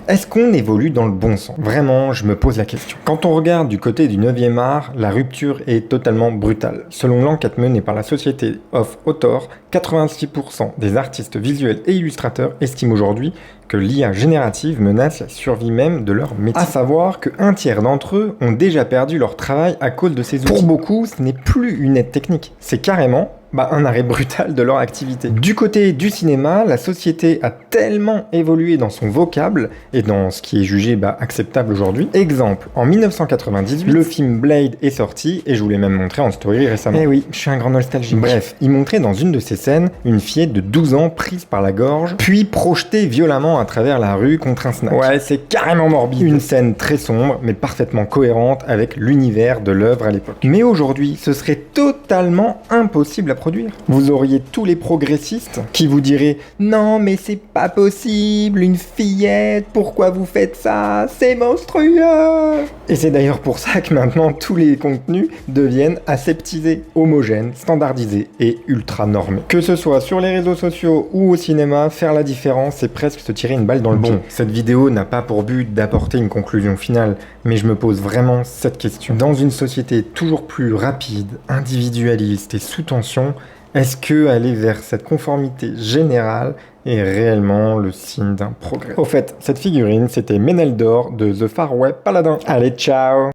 Est-ce qu'on évolue dans le bon sens? Vraiment, je me pose la question. Quand on regarde du côté du 9e art, la rupture est totalement brutale. Selon l'enquête menée par la Society of Authors, 86% des artistes visuels et illustrateurs estiment aujourd'hui que l'IA générative menace la survie même de leur métier. À savoir qu'un tiers d'entre eux ont déjà perdu leur travail à cause de ces outils. Pour beaucoup, ce n'est plus une aide technique, c'est carrément un arrêt brutal de leur activité. Du côté du cinéma, la société a tellement évolué dans son vocable et dans ce qui est jugé acceptable aujourd'hui. Exemple, en 1998, le film Blade est sorti et je vous l'ai même montré en story récemment. Eh oui, je suis un grand nostalgique. Bref, il montrait dans une de ces scènes une fillette de 12 ans prise par la gorge, puis projetée violemment à travers la rue contre un snack. Ouais, c'est carrément morbide. Une scène très sombre, mais parfaitement cohérente avec l'univers de l'œuvre à l'époque. Mais aujourd'hui, ce serait totalement impossible à produire. Vous auriez tous les progressistes qui vous diraient « Non, mais c'est pas possible, une fillette, pourquoi vous faites ça? C'est monstrueux !» Et c'est d'ailleurs pour ça que maintenant tous les contenus deviennent aseptisés, homogènes, standardisés et ultra normés. Que ce soit sur les réseaux sociaux ou au cinéma, faire la différence, c'est presque se tirer une balle dans le pied. Bon, cette vidéo n'a pas pour but d'apporter une conclusion finale, mais je me pose vraiment cette question. Dans une société toujours plus rapide, individualiste et sous tension, est-ce que aller vers cette conformité générale est réellement le signe d'un progrès? Au fait, cette figurine, c'était Méneldor de The Far Web Paladin. Allez, ciao!